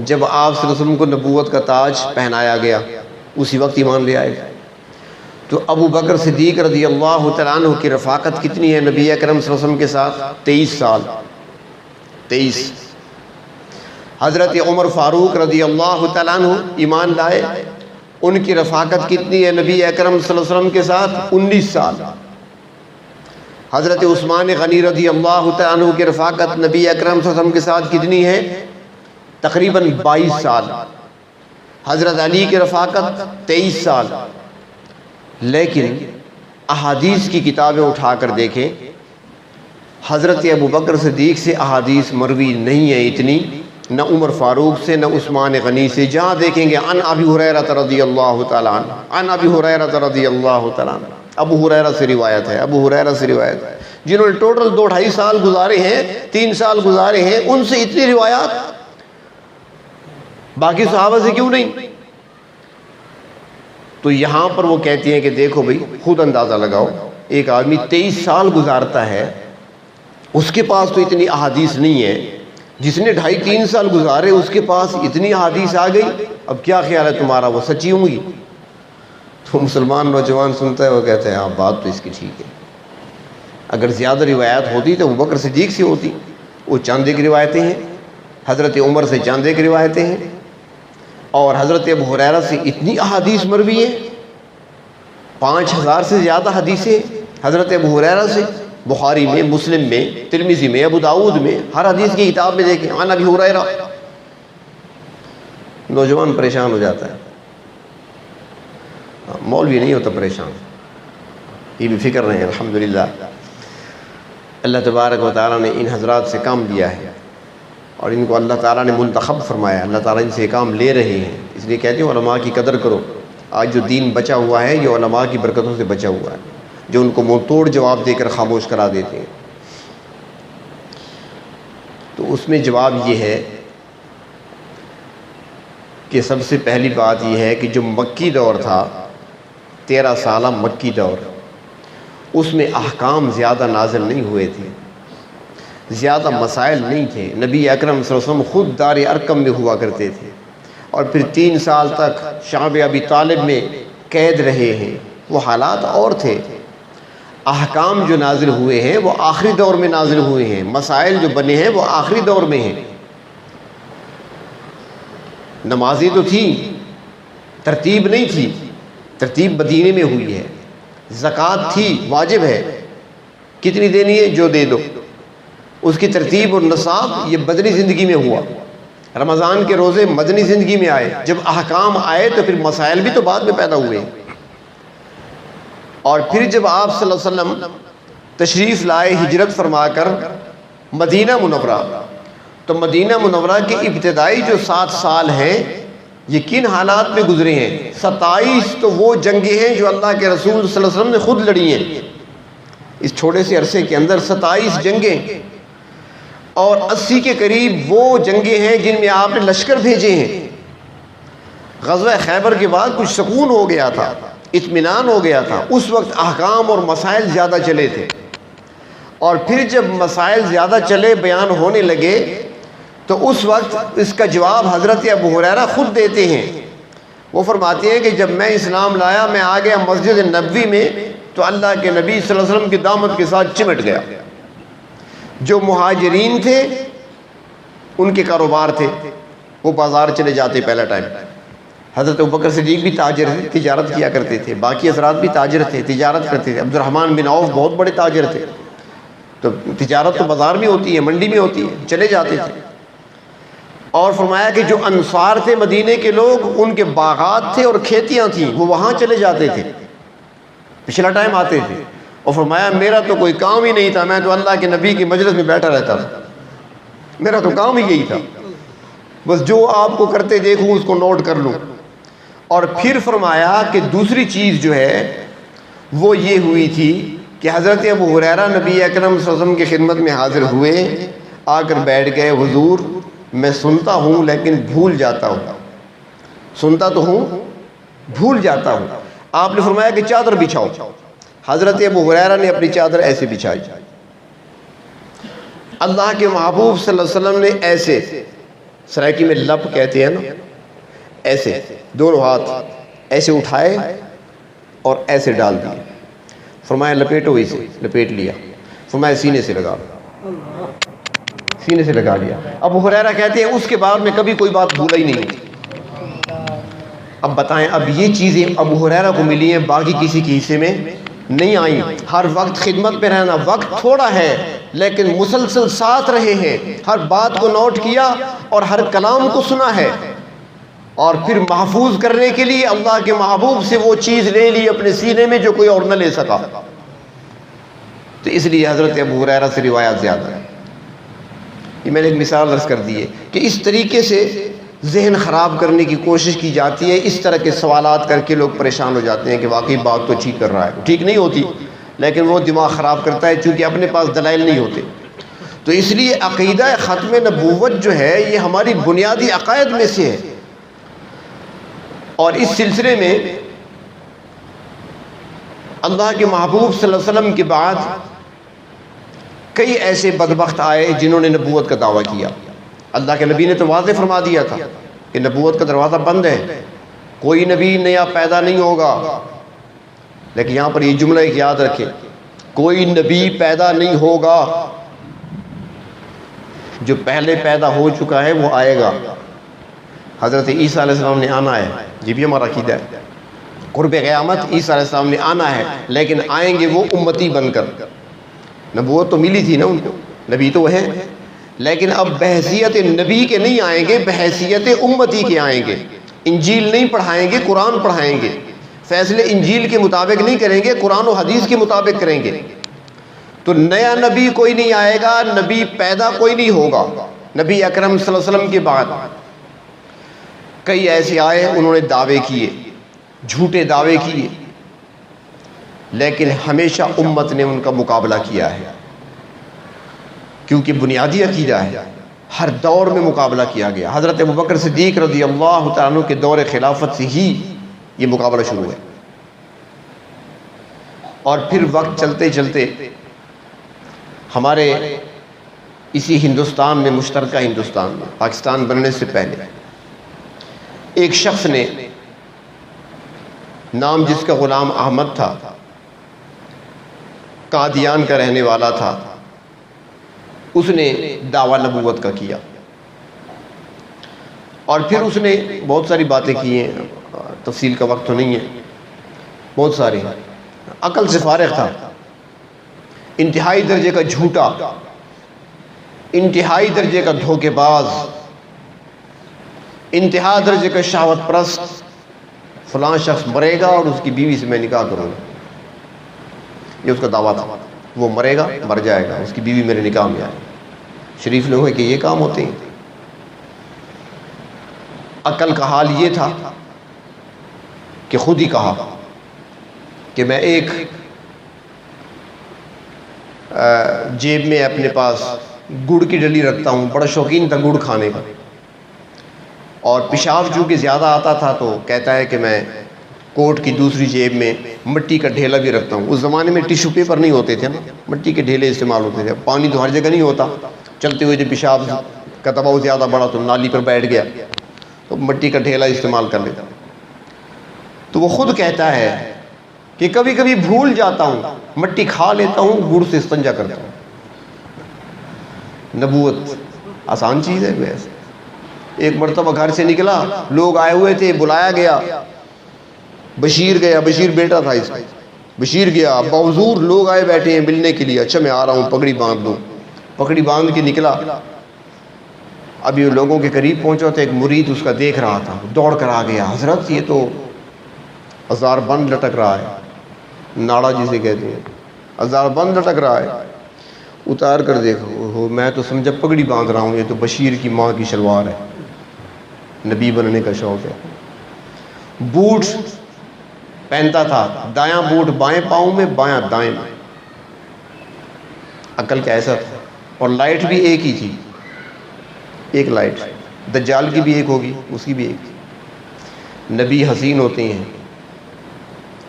جب آپ صلی اللہ علیہ وسلم کو نبوت کا تاج پہنایا گیا اسی وقت ایمان لے آئے۔ تو ابوبکر صدیق رضی اللہ تعالیٰ عنہ کی رفاقت کتنی ہے نبی اکرم صلی اللہ علیہ وسلم کے ساتھ؟ 23 سال، 23۔ حضرت عمر فاروق رضی اللہ تعالیٰ عنہ ایمان لائے، ان کی رفاقت کتنی ہے نبی اکرم صلی اللہ علیہ وسلم کے ساتھ؟ 19 سال۔ حضرت عثمان غنی رضی اللہ تعالیٰ عنہ کی رفاقت نبی اکرم صلی اللہ علیہ وسلم کے ساتھ کتنی ہے؟ تقریباً 22 سال۔ حضرت علی کی رفاقت 23 سال۔ لیکن احادیث کی کتابیں اٹھا کر دیکھیں، حضرت ابوبکر صدیق سے احادیث مروی نہیں ہے اتنی، نہ عمر فاروق سے، نہ عثمان غنی سے۔ جہاں دیکھیں گے عن ابی ہریرہ رضی اللہ تعالیٰ عنہ، عن ابی ہریرہ رضی اللہ تعالیٰ عنہ، ابو ہریرہ سے روایت ہے، ابو ہریرہ سے روایت ہے، جنہوں نے ٹوٹل 2-2.5 سال گزارے ہیں، 3 سال گزارے ہیں، ان سے اتنی روایات، باقی صحابہ سے کیوں نہیں؟ تو یہاں پر وہ کہتی ہیں کہ دیکھو بھئی خود اندازہ لگاؤ، ایک آدمی 23 سال گزارتا ہے، اس کے پاس تو اتنی احادیث نہیں ہے، جس نے 2.5-3 سال گزارے اس کے پاس اتنی احادیث آ گئی، اب کیا خیال ہے تمہارا وہ سچی ہوں گی؟ تو مسلمان نوجوان سنتا ہے، وہ کہتے ہیں ہاں بات تو اس کی ٹھیک ہے، اگر زیادہ روایات ہوتی تو ابوبکر صدیق سے ہوتی، وہ چند ایک روایتیں ہیں، حضرت عمر سے چند ایک روایتیں ہیں، اور حضرت ابو ہریرہ سے اتنی احادیث مروی ہیں، 5000 سے زیادہ حدیثیں حضرت ابو ہریرہ سے، بخاری میں، مسلم میں، ترمذی میں، ابو داؤد میں، ہر حدیث کی کتاب میں دیکھیں عن ابی ہریرہ۔ نوجوان پریشان ہو جاتا ہے، مولوی نہیں ہوتا پریشان، یہ بھی فکر رہے ہیں الحمدللہ۔ اللہ تبارک و تعالیٰ نے ان حضرات سے کام لیا ہے اور ان کو اللہ تعالیٰ نے منتخب فرمایا، اللہ تعالیٰ ان سے کام لے رہے ہیں، اس لیے کہتے ہیں علماء کی قدر کرو۔ آج جو دین بچا ہوا ہے یہ علماء کی برکتوں سے بچا ہوا ہے، جو ان کو منہ توڑ جواب دے کر خاموش کرا دیتے ہیں۔ تو اس میں جواب یہ ہے کہ سب سے پہلی بات یہ ہے کہ جو مکی دور تھا، 13 سالہ مکی دور، اس میں احکام زیادہ نازل نہیں ہوئے تھے، زیادہ مسائل نہیں تھے، نبی اکرم صلی اللہ علیہ وسلم خود دار ارقم میں ہوا کرتے تھے، اور پھر 3 سال تک شعب ابی طالب میں قید رہے ہیں، وہ حالات اور تھے۔ احکام جو نازل ہوئے ہیں وہ آخری دور میں نازل ہوئے ہیں، مسائل جو بنے ہیں وہ آخری دور میں ہیں۔ نمازیں تو تھی، ترتیب نہیں تھی، ترتیب مدینے میں ہوئی ہے۔ زکوٰۃ تھی، واجب ہے، کتنی دینی ہے جو دے دو، اس کی ترتیب اور نصاب یہ مدنی زندگی میں ہوا۔ رمضان کے روزے مدنی زندگی میں آئے، جب احکام آئے تو پھر مسائل بھی تو بعد میں پیدا ہوئے۔ اور پھر جب آپ صلی اللہ علیہ وسلم تشریف لائے ہجرت فرما کر مدینہ منورہ، تو مدینہ منورہ کے ابتدائی جو 7 سال ہیں یہ کن حالات میں گزرے ہیں؟ 27 تو وہ جنگیں ہیں جو اللہ کے رسول صلی اللہ علیہ وسلم نے خود لڑی ہیں، اس چھوٹے سے عرصے کے اندر 27 جنگیں، اور 80 کے قریب وہ جنگیں ہیں جن میں آپ نے لشکر بھیجے ہیں۔ غزوہ خیبر کے بعد کچھ سکون ہو گیا تھا، اطمینان ہو گیا تھا، اس وقت احکام اور مسائل زیادہ چلے تھے، اور پھر جب مسائل زیادہ چلے، بیان ہونے لگے، تو اس وقت اس کا جواب حضرت ابو ہریرہ خود دیتے ہیں۔ وہ فرماتے ہیں کہ جب میں اسلام لایا، میں آ گیا مسجد نبوی میں، تو اللہ کے نبی صلی اللہ علیہ وسلم کی دامت کے ساتھ چمٹ گیا۔ جو مہاجرین تھے ان کے کاروبار تھے، وہ بازار چلے جاتے پہلا ٹائم۔ حضرت ابوبکر صدیق بھی تاجر تھے، تجارت کیا کرتے تھے، باقی حضرات بھی تاجر تھے، تجارت کرتے تھے۔ عبد الرحمن بن عوف بہت بڑے تاجر تھے، تو تجارت تو بازار میں ہوتی ہے، منڈی میں ہوتی ہے، چلے جاتے تھے۔ اور فرمایا کہ جو انصار تھے مدینے کے لوگ، ان کے باغات تھے اور کھیتیاں تھیں، وہ وہاں چلے جاتے تھے، پچھلا ٹائم آتے تھے۔ اور فرمایا میرا تو کوئی کام ہی نہیں تھا، میں تو اللہ کے نبی کی مجلس میں بیٹھا رہتا تھا، میرا تو کام ہی یہی تھا، بس جو آپ کو کرتے دیکھوں اس کو نوٹ کر لوں۔ اور پھر فرمایا کہ دوسری چیز جو ہے وہ یہ ہوئی تھی کہ حضرت ابو ہریرہ نبی اکرم صلی اللہ علیہ وسلم کی خدمت میں حاضر ہوئے، آ کر بیٹھ گئے، حضور میں سنتا ہوں لیکن بھول جاتا ہوں، سنتا تو ہوں بھول جاتا ہوں۔ آپ نے فرمایا کہ چادر بچھاؤ۔ حضرت ابو ہریرہ نے اپنی چادر ایسے بچھائی، اللہ کے محبوب صلی اللہ علیہ وسلم نے ایسے، سرائکی میں لپ کہتے ہیں نا، ایسے دونوں ہاتھ ایسے اٹھائے اور ایسے ڈال دیے، فرمایا لپیٹو، اسے لپیٹ لیا، فرمایا سینے سے لگا، سینے سے لگا لیا۔ ابو ہریرہ کہتے ہیں اس کے بعد میں کبھی کوئی بات بھولا ہی نہیں۔ اب بتائیں، اب یہ چیزیں ابو ہریرہ کو ملی ہیں، باقی کسی کے حصے میں نہیں آئیں۔ ہر وقت خدمت پہ رہنا، وقت تھوڑا ہے لیکن مسلسل ساتھ رہے ہیں، ہر بات کو نوٹ کیا اور ہر کلام کو سنا ہے، اور پھر محفوظ کرنے کے لیے اللہ کے محبوب سے وہ چیز لے لی اپنے سینے میں جو کوئی اور نہ لے سکا۔ تو اس لیے حضرت ابو ہریرہ سے روایات زیادہ ہے۔ یہ میں نے ایک مثال عرض کر دی ہے کہ اس طریقے سے ذہن خراب کرنے کی کوشش کی جاتی ہے، اس طرح کے سوالات کر کے لوگ پریشان ہو جاتے ہیں کہ واقعی بات تو ٹھیک کر رہا ہے، ٹھیک نہیں ہوتی، لیکن وہ دماغ خراب کرتا ہے چونکہ اپنے پاس دلائل نہیں ہوتے۔ تو اس لیے عقیدہ ختم نبوت جو ہے یہ ہماری بنیادی عقائد میں سے ہے، اور اس سلسلے میں اللہ کے محبوب صلی اللہ علیہ وسلم کے بعد کئی ایسے بدبخت آئے جنہوں نے نبوت کا دعویٰ کیا. اللہ کے نبی نے تو واضح فرما دیا تھا کہ نبوت کا دروازہ بند ہے، کوئی نبی نیا پیدا نہیں ہوگا. لیکن یہاں پر یہ جملہ ایک یاد رکھیں، کوئی نبی پیدا نہیں ہوگا، جو پہلے پیدا ہو چکا ہے وہ آئے گا. حضرت عیسیٰ علیہ السلام نے آنا ہے، یہ بھی ہمارا عقیدہ ہے. قرب قیامت عیسیٰ علیہ السلام نے آنا ہے، لیکن آئیں گے وہ امتی بن کر. نبوت تو ملی تھی نا ان کو، نبی تو وہ ہیں، لیکن اب بحیثیت نبی کے نہیں آئیں گے، بحیثیت امتی کے آئیں گے. انجیل نہیں پڑھائیں گے، قرآن پڑھائیں گے. فیصلے انجیل کے مطابق نہیں کریں گے، قرآن و حدیث کے مطابق کریں گے. تو نیا نبی کوئی نہیں آئے گا، نبی پیدا کوئی نہیں ہوگا. نبی اکرم صلی اللہ علیہ وسلم کے بعد کئی ایسے آئے، انہوں نے دعوے کیے، جھوٹے دعوے کیے، لیکن ہمیشہ امت نے ان کا مقابلہ کیا ہے، کیونکہ بنیادی عقیدہ ہے. ہر دور میں مقابلہ کیا گیا. حضرت ابوبکر صدیق رضی اللہ تعالیٰ عنہ کے دور خلافت سے ہی یہ مقابلہ شروع ہے، اور پھر وقت چلتے چلتے ہمارے اسی ہندوستان میں، مشترکہ ہندوستان میں، پاکستان بننے سے پہلے ایک شخص نے، نام جس کا غلام احمد تھا، قادیان کا رہنے والا تھا، اس نے دعویٰ نبوت کا کیا. اور پھر اس نے بہت ساری باتیں کی ہیں، تفصیل کا وقت تو نہیں ہے، بہت ساری. عقل سے فارغ تھا، انتہائی درجے کا جھوٹا، انتہائی درجے کا دھوکے باز، انتہا درجے کا شہوت پرست. فلاں شخص مرے گا اور اس کی بیوی سے میں نکاح کروں گا، یہ اس کا دعویٰ تھا. وہ مرے گا، مر جائے گا، اس کی بیوی میرے نکاح میں آئے. شریف لوگ ہیں کہ یہ کام ہوتے ہیں. عقل کا حال یہ تھا کہ خود ہی کہا کہ میں ایک جیب میں اپنے پاس گڑ کی ڈلی رکھتا ہوں، بڑا شوقین تھا گڑ کھانے کا، اور پیشاب چونکہ زیادہ آتا تھا تو کہتا ہے کہ میں کوٹ کی دوسری جیب میں مٹی کا ڈھیلا بھی رکھتا ہوں. اس زمانے میں ٹیشو پیپر نہیں ہوتے تھے نا، مٹی کے ڈھیلے استعمال ہوتے تھے. پانی تو ہر جگہ نہیں ہوتا، چلتے ہوئے جب پیشاب کا دباؤ زیادہ بڑا تو نالی پر بیٹھ گیا تو مٹی کا ڈھیلا استعمال کر لیتا. تو وہ خود کہتا ہے کہ کبھی کبھی بھول جاتا ہوں، مٹی کھا لیتا ہوں، گڑ سے استنجا کرتا ہوں. نبوت آسان چیز ہے ویسے. ایک مرتبہ گھر سے نکلا، لوگ آئے ہوئے تھے، بلایا گیا، بشیر گیا، بشیر بیٹا تھا اس کا، بشیر گیا، بحضور لوگ آئے بیٹھے ہیں ملنے کے لیے. اچھا میں آ رہا ہوں، پگڑی باندھ دوں. پگڑی باندھ کے نکلا. اب یہ لوگوں کے قریب پہنچا تو ایک مرید اس کا دیکھ رہا تھا، دوڑ کر آ گیا، حضرت یہ تو ہزار بند لٹک رہا ہے، ناڑا جسے کہتے ہیں، ہزار بند لٹک رہا ہے. اتار کر دیکھو، میں تو سمجھا پگڑی باندھ رہا ہوں، یہ تو بشیر کی ماں کی شلوار ہے. نبی بننے کا شوق ہے. بوٹ پہنتا تھا، دایاں بوٹ بائیں پاؤں میں، بایاں دائیں میں. عقل کا ایسا تھا. اور لائٹ بھی ایک ہی تھی، ایک لائٹ. دجال کی بھی ایک ہوگی، اس کی بھی ایک تھی. نبی حسین ہوتے ہیں.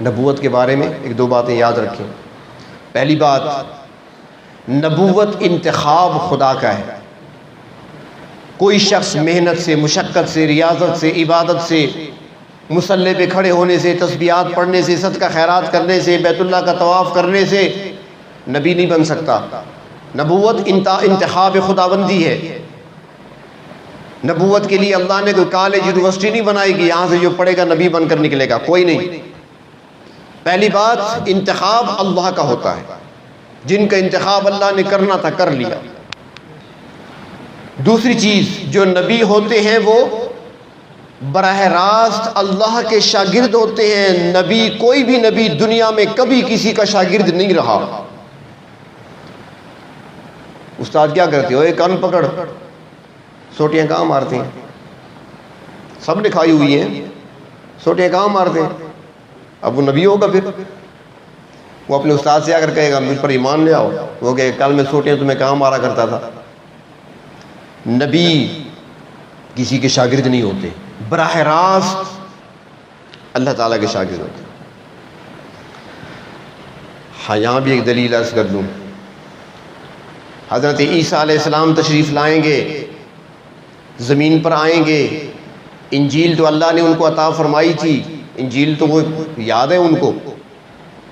نبوت کے بارے میں ایک دو باتیں یاد رکھیں. پہلی بات، نبوت انتخاب خدا کا ہے. کوئی شخص محنت سے، مشقت سے، ریاضت سے، عبادت سے، مصلی پہ کھڑے ہونے سے، تسبیحات پڑھنے سے، صدقہ خیرات کرنے سے، بیت اللہ کا طواف کرنے سے نبی نہیں بن سکتا. نبوت انتخاب خداوندی ہے. نبوت کے لیے اللہ نے کوئی کالج یونیورسٹی نہیں بنائی کہ یہاں سے جو پڑھے گا نبی بن کر نکلے گا، کوئی نہیں. پہلی بات، انتخاب اللہ کا ہوتا ہے. جن کا انتخاب اللہ نے کرنا تھا کر لیا. دوسری چیز، جو نبی ہوتے ہیں وہ براہ راست اللہ کے شاگرد ہوتے ہیں. نبی، کوئی بھی نبی دنیا میں کبھی کسی کا شاگرد نہیں رہا. استاد کیا کرتے ہو، ایک کان پکڑ، سوٹیاں کہاں مارتے ہیں، سب نے کھائی ہوئی ہیں، سوٹیاں کہاں مارتے ہیں. اب وہ نبی ہوگا؟ پھر وہ اپنے استاد سے آ کر کہے گا مجھ پر ایمان لے آؤ، وہ کہ کل میں سوٹیاں تمہیں کہاں مارا کرتا تھا. نبی کسی کے شاگرد نہیں ہوتے، براہ راست اللہ تعالیٰ کے شاگرد ہوتے. ہاں یہاں بھی ایک دلیل عرض کر دوں. حضرت عیسیٰ علیہ السلام تشریف لائیں گے، زمین پر آئیں گے. انجیل تو اللہ نے ان کو عطا فرمائی تھی، انجیل تو وہ یاد ہے ان کو،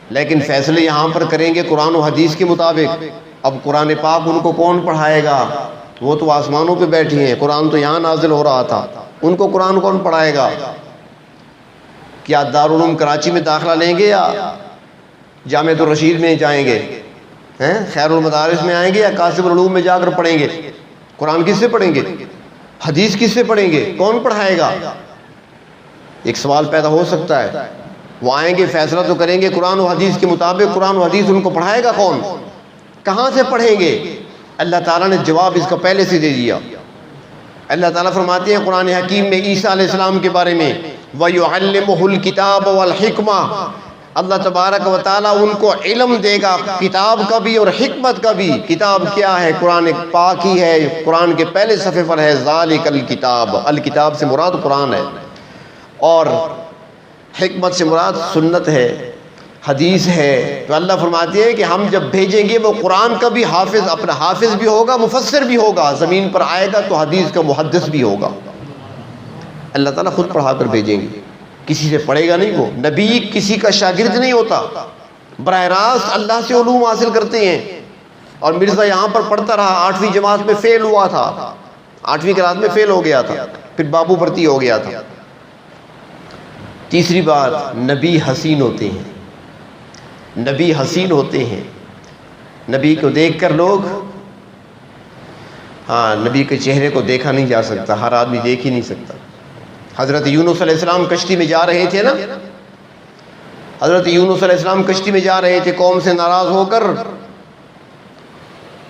لیکن فیصلے یہاں پر کریں گے قرآن و حدیث کے مطابق. اب قرآن پاک ان کو کون پڑھائے گا؟ وہ تو آسمانوں پہ بیٹھے ہیں، قرآن تو یہاں نازل ہو رہا تھا، ان کو قرآن کون پڑھائے گا؟ کیا دارالعلوم کراچی میں داخلہ لیں گے یا جامعۃ الرشید میں جائیں گے؟ خیر المدارس میں آئیں گے یا قاسم العلوم میں جا کر پڑھیں گے؟ قرآن کس سے پڑھیں گے؟ حدیث کس سے پڑھیں گے؟ کون پڑھائے گا؟ ایک سوال پیدا ہو سکتا ہے. وہ آئیں گے، فیصلہ تو کریں گے قرآن و حدیث کے مطابق، قرآن و حدیث ان کو پڑھائے گا کون؟ کہاں سے پڑھیں گے؟ اللہ تعالیٰ نے جواب اس کا پہلے سے دے دیا. اللہ تعالیٰ فرماتے ہیں قرآن حکیم میں عیسیٰ علیہ السلام کے بارے میں وَيُعَلِّمُهُ الْكِتَابَ وَالْحِكْمَةَ، اللہ تبارک و تعالیٰ ان کو علم دے گا کتاب کا بھی اور حکمت کا بھی. کتاب کیا ہے؟ قرآن پاک ہی ہے. قرآن کے پہلے صفحے پر ہے ذالک الکتاب، الکتاب سے مراد قرآن ہے، اور حکمت سے مراد سنت ہے، حدیث ہے. تو اللہ فرماتے ہیں کہ ہم جب بھیجیں گے وہ قرآن کا بھی حافظ، اپنا حافظ بھی ہوگا، مفسر بھی ہوگا. زمین پر آئے گا تو حدیث کا محدث بھی ہوگا. اللہ تعالیٰ خود پڑھا کر بھیجیں گے، کسی سے پڑھے گا نہیں. وہ نبی کسی کا شاگرد نہیں ہوتا، براہ راست اللہ سے علوم حاصل کرتے ہیں. اور مرزا یہاں پر پڑھتا رہا، 8ویں جماعت میں فیل ہوا تھا، 8ویں کلاس میں فیل ہو گیا تھا، پھر بابو بھرتی ہو گیا تھا. تیسری بات، نبی حسین ہوتے ہیں. نبی حسین ہوتے ہیں. نبی کو دیکھ کر لوگ، نبی کے چہرے کو دیکھا نہیں جا سکتا، ہر آدمی دیکھ ہی نہیں سکتا. حضرت یونس علیہ السلام کشتی میں جا رہے تھے نا، حضرت یونس علیہ السلام کشتی میں جا رہے تھے قوم سے ناراض ہو کر.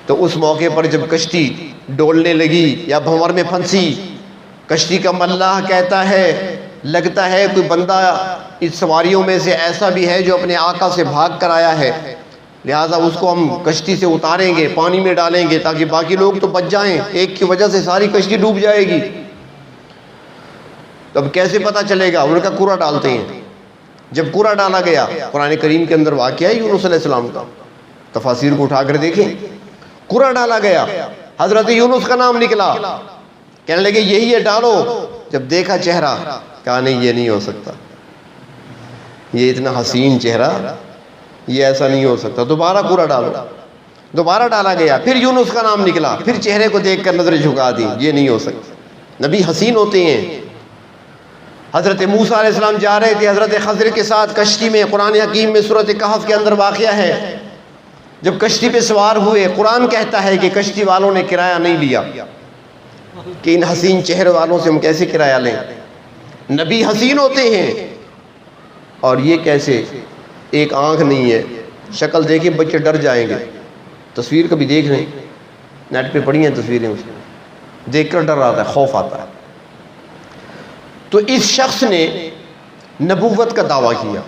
تو اس موقع پر جب کشتی ڈولنے لگی یا بھنور میں پھنسی، کشتی کا ملاح کہتا ہے لگتا ہے کوئی بندہ اس سواریوں میں سے ایسا بھی ہے جو اپنے آقا سے بھاگ کر آیا ہے، لہٰذا اس کو ہم کشتی سے اتاریں گے، پانی میں ڈالیں گے تاکہ باقی لوگ تو بچ جائیں، ایک کی وجہ سے ساری کشتی ڈوب جائے گی. تو اب کیسے پتہ چلے گا؟ ان کا کوڑا ڈالتے ہیں. جب کوڑا ڈالا گیا، قرآن کریم کے اندر واقعہ ہے یونس علیہ السلام کا، تفاسیر کو اٹھا کر دیکھیں. کوڑا ڈالا گیا، حضرت یونس کا نام نکلا، کہنے لگے یہی ہے ڈالو. جب دیکھا چہرہ، کہا نہیں یہ نہیں ہو سکتا، یہ اتنا حسین چہرہ، یہ ایسا نہیں ہو سکتا، دوبارہ کوڑا ڈالو. دوبارہ ڈالا گیا، پھر یونس کا نام نکلا، پھر چہرے کو دیکھ کر نظریں جھکا دی، یہ نہیں ہو سکتا. نبی حسین ہوتے ہیں. حضرت موسیٰ علیہ السلام جا رہے تھے حضرت خضر کے ساتھ کشتی میں، قرآن حکیم میں سورۃ کہف کے اندر واقعہ ہے. جب کشتی پہ سوار ہوئے، قرآن کہتا ہے کہ کشتی والوں نے کرایہ نہیں لیا، کہ ان حسین چہرے والوں سے ہم کیسے کرایہ لیں. نبی حسین ہوتے ہیں. اور یہ کیسے؟ ایک آنکھ نہیں ہے، شکل دیکھیں بچے ڈر جائیں گے. تصویر کبھی دیکھ لیں، نیٹ پہ پڑھی ہیں تصویریں، اس دیکھ کر ڈر آتا ہے، خوف آتا ہے. تو اس شخص نے نبوت کا دعویٰ کیا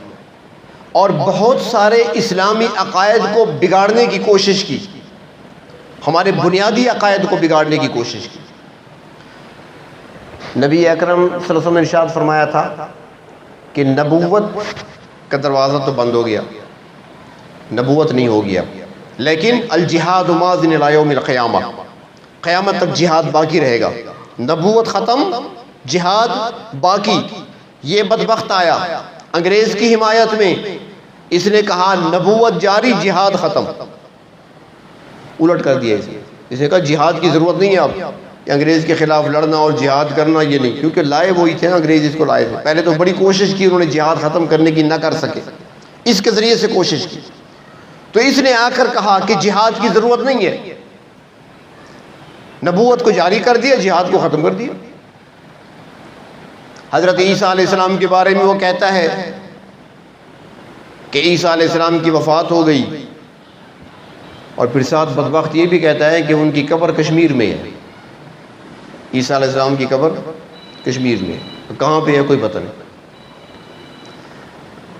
اور بہت سارے اسلامی عقائد کو بگاڑنے کی کوشش کی، ہمارے بنیادی عقائد کو بگاڑنے کی کوشش کی. نبی اکرم صلی اللہ علیہ وسلم نے ارشاد فرمایا تھا کہ نبوت کا دروازہ تو بند ہو گیا، نبوت نہیں ہو گیا، لیکن الجہاد ماضٍ الی یوم القیامہ، قیامت تک جہاد باقی رہے گا. نبوت ختم، جہاد باقی. یہ بدبخت آیا انگریز کی حمایت میں، اس نے کہا نبوت جاری، جہاد ختم. الٹ کر دیا اس نے کہا جہاد کی ضرورت نہیں ہے اب، کہ انگریز کے خلاف لڑنا اور جہاد کرنا یہ نہیں، کیونکہ لائے وہی تھے نا، انگریز اس کو لائے تھے. پہلے تو بڑی کوشش کی انہوں نے جہاد ختم کرنے کی، نہ کر سکے، اس کے ذریعے سے کوشش کی. تو اس نے آ کر کہا کہ جہاد کی ضرورت نہیں ہے، نبوت کو جاری کر دیا، جہاد کو ختم کر دیا. حضرت عیسیٰ علیہ السلام کے بارے میں وہ کہتا ہے کہ عیسیٰ علیہ السلام کی وفات ہو گئی، اور پھر ساتھ بدبخت یہ بھی کہتا ہے کہ ان کی قبر کشمیر میں ہے. عیسیٰ علیہ السلام کی قبر کشمیر میں ہے، کہاں پہ ہے کوئی پتہ نہیں.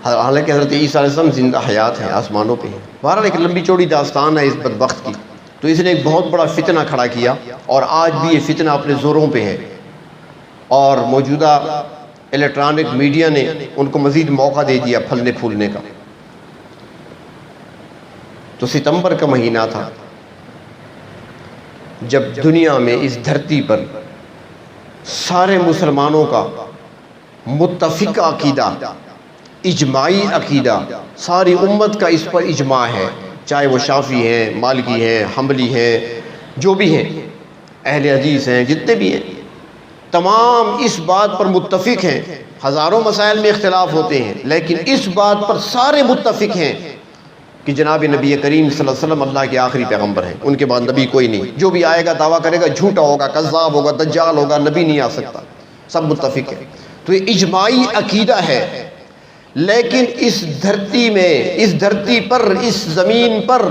حالانکہ حضرت عیسیٰ علیہ السلام زندہ حیات ہیں، آسمانوں پہ ہیں. بہرحال ایک لمبی چوڑی داستان ہے اس بدبخت کی. تو اس نے ایک بہت بڑا فتنہ کھڑا کیا، اور آج بھی یہ فتنہ اپنے زوروں پہ ہے، اور موجودہ الیکٹرانک میڈیا نے ان کو مزید موقع دے دیا پھلنے پھولنے کا. تو ستمبر کا مہینہ تھا جب دنیا میں اس دھرتی پر سارے مسلمانوں کا متفق عقیدہ، اجماعی عقیدہ، ساری امت کا اس پر اجماع ہے، چاہے وہ شافعی ہیں، مالکی ہیں، حنبلی ہیں، جو بھی ہیں، اہل حدیث ہیں، جتنے بھی ہیں، تمام اس بات پر متفق ہیں۔ ہزاروں مسائل میں اختلاف ہوتے ہیں، لیکن اس بات پر سارے متفق ہیں کہ جناب نبی کریم صلی اللہ علیہ وسلم اللہ کے آخری پیغمبر ہیں، ان کے بعد نبی کوئی نہیں، جو بھی آئے گا دعویٰ کرے گا جھوٹا ہوگا، کذاب ہوگا، دجال ہوگا، نبی نہیں آ سکتا، سب متفق ہیں۔ تو یہ اجماعی عقیدہ ہے، لیکن اس دھرتی میں، اس دھرتی پر، اس زمین پر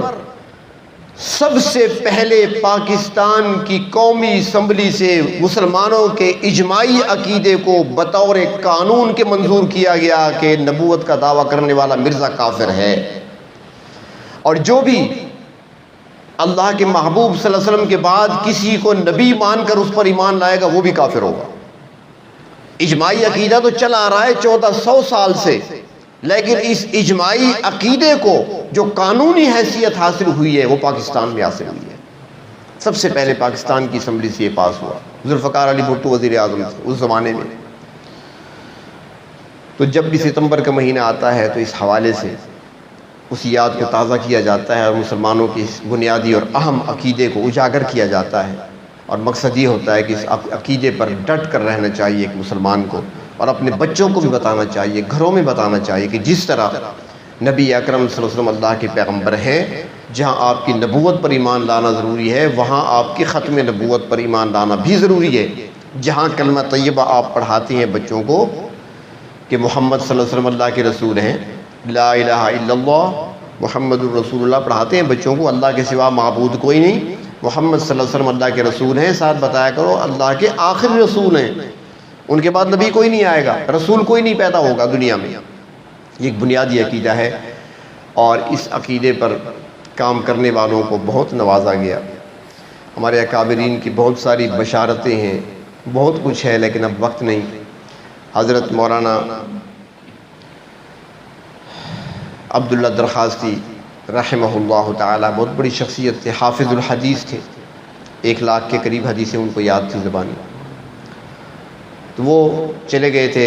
سب سے پہلے پاکستان کی قومی اسمبلی سے مسلمانوں کے اجماعی عقیدے کو بطور قانون کے منظور کیا گیا کہ نبوت کا دعویٰ کرنے والا مرزا کافر ہے، اور جو بھی اللہ کے محبوب صلی اللہ علیہ وسلم کے بعد کسی کو نبی مان کر اس پر ایمان لائے گا وہ بھی کافر ہوگا۔ اجماعی عقیدہ تو چلا آ رہا ہے 1400 سال سے، لیکن اس اجماعی عقیدے کو جو قانونی حیثیت حاصل ہوئی ہے وہ پاکستان میں حاصل ہوئی ہے۔ سب سے پہلے پاکستان کی اسمبلی سے یہ پاس ہوا، ذوالفقار علی بھٹو وزیر اعظم تھے اس زمانے میں۔ تو جب بھی ستمبر کا مہینہ آتا ہے تو اس حوالے سے اس یاد کو تازہ کیا جاتا ہے اور مسلمانوں کی اس بنیادی اور اہم عقیدے کو اجاگر کیا جاتا ہے، اور مقصد یہ ہوتا ہے کہ اس عقیدے پر ڈٹ کر رہنا چاہیے ایک مسلمان کو، اور اپنے بچوں کو بھی بتانا چاہیے، گھروں میں بتانا چاہیے کہ جس طرح نبی اکرم صلی اللہ علیہ وسلم اللہ کے پیغمبر ہیں، جہاں آپ کی نبوت پر ایمان لانا ضروری ہے وہاں آپ کی ختم نبوت پر ایمان لانا بھی ضروری ہے۔ جہاں کلمہ طیبہ آپ پڑھاتی ہیں بچوں کو کہ محمد صلی اللہ علیہ وسلم اللہ کے رسول ہیں، لا الہ الا اللہ محمد الرسول اللہ پڑھاتے ہیں بچوں کو، اللہ کے سوا معبود کوئی نہیں، محمد صلی اللہ علیہ وسلم اللہ کے رسول ہیں، ساتھ بتایا کرو اللہ کے آخری رسول ہیں، ان کے بعد نبی کوئی نہیں آئے گا، رسول کوئی نہیں پیدا ہوگا دنیا میں۔ یہ ایک بنیادی عقیدہ ہے، اور اس عقیدے پر کام کرنے والوں کو بہت نوازا گیا۔ ہمارے اکابرین کی بہت ساری بشارتیں ہیں، بہت کچھ ہے، لیکن اب وقت نہیں۔ حضرت مولانا عبداللہ درخواستی رحمہ اللہ تعالی بہت بڑی شخصیت تھے، حافظ الحدیث تھے، 1 لاکھ کے قریب حدیثیں ان کو یاد تھی زبانی۔ تو وہ چلے گئے تھے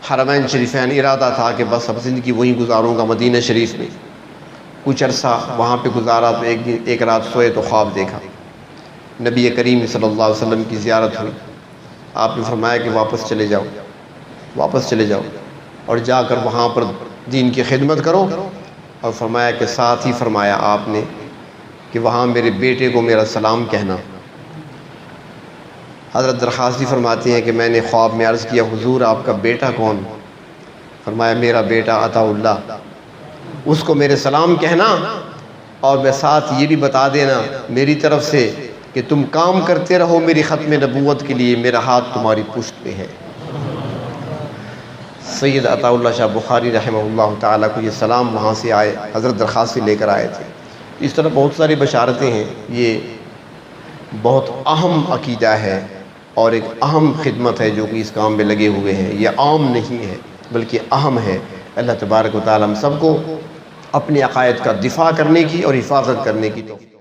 حرمین شریفین، ارادہ تھا کہ بس اب زندگی وہیں گزاروں گا مدینہ شریف میں۔ کچھ عرصہ وہاں پہ گزارا تو ایک رات سوئے تو خواب دیکھا، نبی کریم صلی اللہ علیہ وسلم کی زیارت ہوئی، آپ نے فرمایا کہ واپس چلے جاؤ، واپس چلے جاؤ، اور جا کر وہاں پر دین کی خدمت کرو، اور فرمایا کہ ساتھ ہی فرمایا آپ نے کہ وہاں میرے بیٹے کو میرا سلام کہنا۔ حضرت درخواستی فرماتے ہیں کہ میں نے خواب میں عرض کیا حضور آپ کا بیٹا کون؟ فرمایا میرا بیٹا عطا اللہ، اس کو میرے سلام کہنا، اور میں ساتھ یہ بھی بتا دینا میری طرف سے کہ تم کام کرتے رہو میری ختم نبوت کے لیے، میرا ہاتھ تمہاری پشت پہ ہے۔ سید عطا اللہ شاہ بخاری رحمہ اللہ تعالیٰ کو یہ سلام وہاں سے آئے، حضرت درخواستی لے کر آئے تھے۔ اس طرح بہت ساری بشارتیں ہیں۔ یہ بہت اہم عقیدہ ہے اور ایک اہم خدمت ہے جو کہ اس کام میں لگے ہوئے ہیں، یہ عام نہیں ہے بلکہ اہم ہے۔ اللہ تبارک و تعالیٰ ہم سب کو اپنے عقائد کا دفاع کرنے کی اور حفاظت کرنے کی توفیق